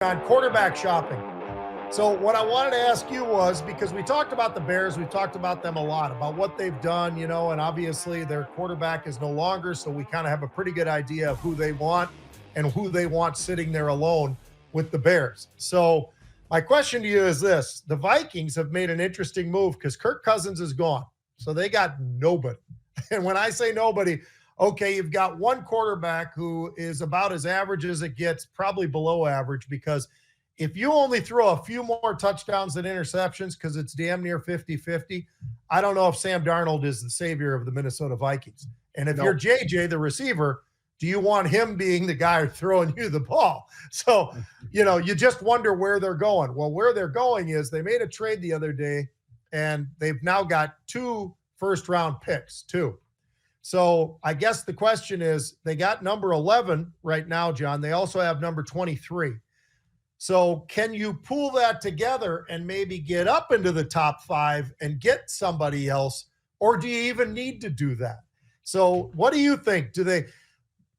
on quarterback shopping. So what I wanted to ask you was, because we talked about the Bears, we've talked about them a lot, about what they've done, and obviously their quarterback is no longer, so we kind of have a pretty good idea of who they want and who they want sitting there alone with the Bears. So my question to you is this. The Vikings have made an interesting move because Kirk Cousins is gone. So they got nobody. And when I say nobody, okay, you've got one quarterback who is about as average as it gets, probably below average, because if you only throw a few more touchdowns than interceptions because it's damn near 50-50, I don't know if Sam Darnold is the savior of the Minnesota Vikings. And if you're JJ, the receiver, do you want him being the guy throwing you the ball? So, you just wonder where they're going. Well, where they're going is they made a trade the other day, and they've now got 2 first-round picks, 2. So I guess the question is, they got number 11 right now, John. They also have number 23. So can you pull that together and maybe get up into the top 5 and get somebody else, or do you even need to do that? So what do you think?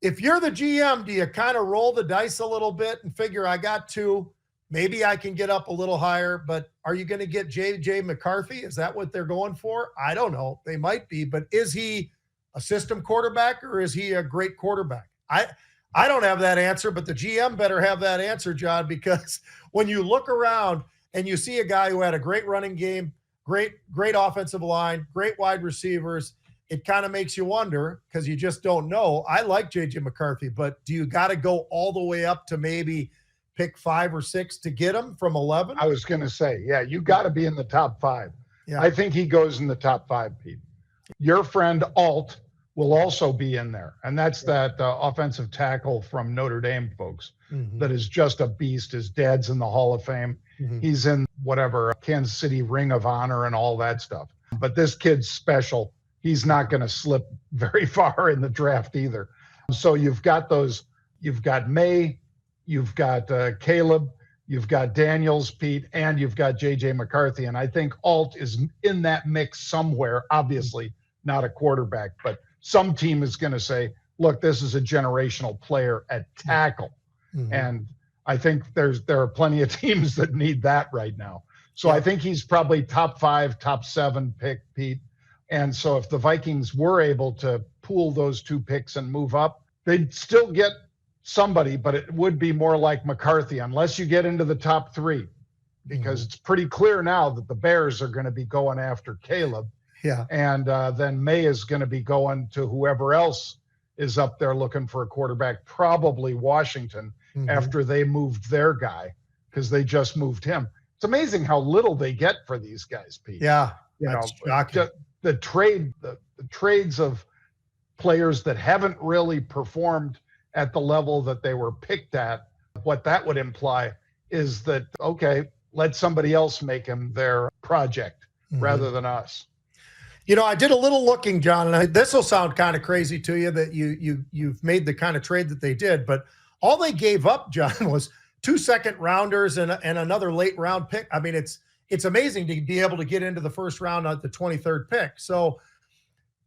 If you're the GM, do you kind of roll the dice a little bit and figure, I got 2, maybe I can get up a little higher, but are you going to get JJ McCarthy? Is that what they're going for? I don't know. They might be, but is he a system quarterback or is he a great quarterback? I don't have that answer, but the GM better have that answer, John, because when you look around and you see a guy who had a great running game, great offensive line, great wide receivers, it kind of makes you wonder because you just don't know. I like JJ McCarthy, but do you got to go all the way up to maybe pick 5 or 6 to get him from 11? I was going to say, yeah, you got to be in the top 5. Yeah. I think he goes in the top 5, Pete. Your friend Alt will also be in there. And that's that offensive tackle from Notre Dame, folks, that is just a beast. His dad's in the Hall of Fame. He's in whatever, Kansas City Ring of Honor and all that stuff. But this kid's special. He's not going to slip very far in the draft either. So you've got May, you've got Caleb, you've got Daniels, Pete, and you've got JJ McCarthy. And I think Alt is in that mix somewhere, obviously not a quarterback, but some team is going to say, look, this is a generational player at tackle. And I think there are plenty of teams that need that right now. So I think he's probably top 5, top 7 pick, Pete. And so if the Vikings were able to pool those 2 picks and move up, they'd still get somebody, but it would be more like McCarthy, unless you get into the top 3, because it's pretty clear now that the Bears are going to be going after Caleb. Yeah. And then May is going to be going to whoever else is up there looking for a quarterback, probably Washington, after they moved their guy, because they just moved him. It's amazing how little they get for these guys, Pete. Yeah. The trades of players that haven't really performed at the level that they were picked at, what that would imply is that, okay, let somebody else make him their project rather than us. I did a little looking, John, and this will sound kind of crazy to you that you've made the kind of trade that they did, but all they gave up, John, was 2 second-rounders and another late-round pick. I mean, it's amazing to be able to get into the first round at the 23rd pick. So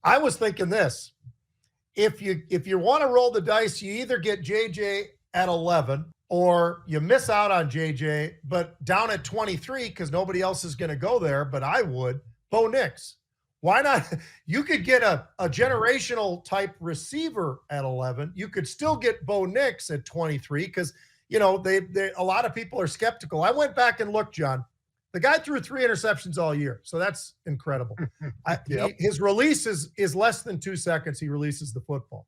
I was thinking this. If you want to roll the dice, you either get JJ at 11 or you miss out on JJ, but down at 23 because nobody else is going to go there, but I would, Bo Nix. Why not? You could get a generational type receiver at 11. You could still get Bo Nix at 23 because, a lot of people are skeptical. I went back and looked, John. The guy threw 3 interceptions all year, so that's incredible. His release is less than 2 seconds. He releases the football.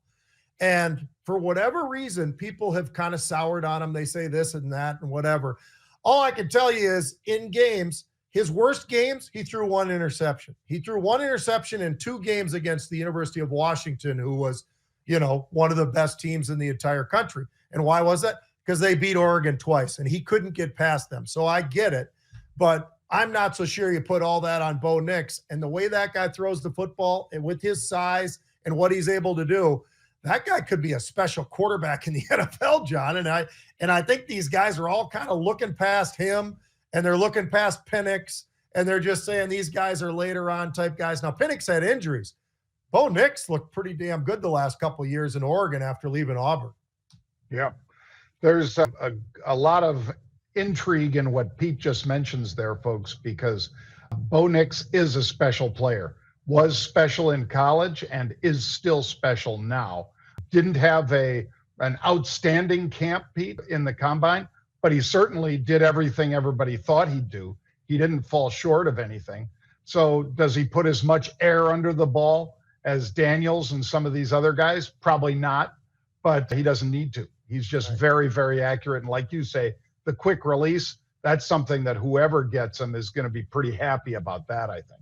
And for whatever reason, people have kind of soured on him. They say this and that and whatever. All I can tell you is in games, his worst games, he threw 1 interception. He threw 1 interception in 2 games against the University of Washington, who was, one of the best teams in the entire country. And why was that? Because they beat Oregon twice, and he couldn't get past them. So I get it. But I'm not so sure you put all that on Bo Nix. And the way that guy throws the football and with his size and what he's able to do, that guy could be a special quarterback in the NFL, John. And I think these guys are all kind of looking past him, and they're looking past Penix, and they're just saying these guys are later on type guys. Now, Penix had injuries. Bo Nix looked pretty damn good the last couple of years in Oregon after leaving Auburn. Yeah. There's a lot of intrigue in what Pete just mentions there, folks, because Bo Nix is a special player, was special in college and is still special now. Didn't have an outstanding camp, Pete, in the combine, but he certainly did everything everybody thought he'd do. He didn't fall short of anything. So does he put as much air under the ball as Daniels and some of these other guys? Probably not, but he doesn't need to. He's just very, very accurate. And like you say, the quick release, that's something that whoever gets him is going to be pretty happy about that, I think.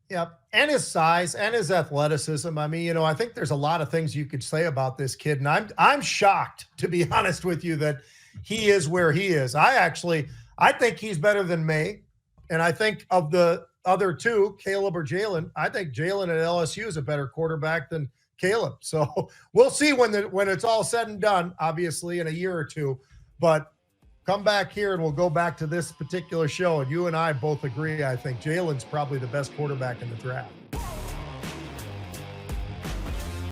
Yeah. And his size and his athleticism. I mean, I think there's a lot of things you could say about this kid. And I'm shocked, to be honest with you, that he is where he is. I think he's better than May. And I think of the other two, Caleb or Jalen, I think Jalen at LSU is a better quarterback than Caleb. So we'll see when it's all said and done, obviously in a year or two, but come back here and we'll go back to this particular show. And you and I both agree. I think Jalen's probably the best quarterback in the draft.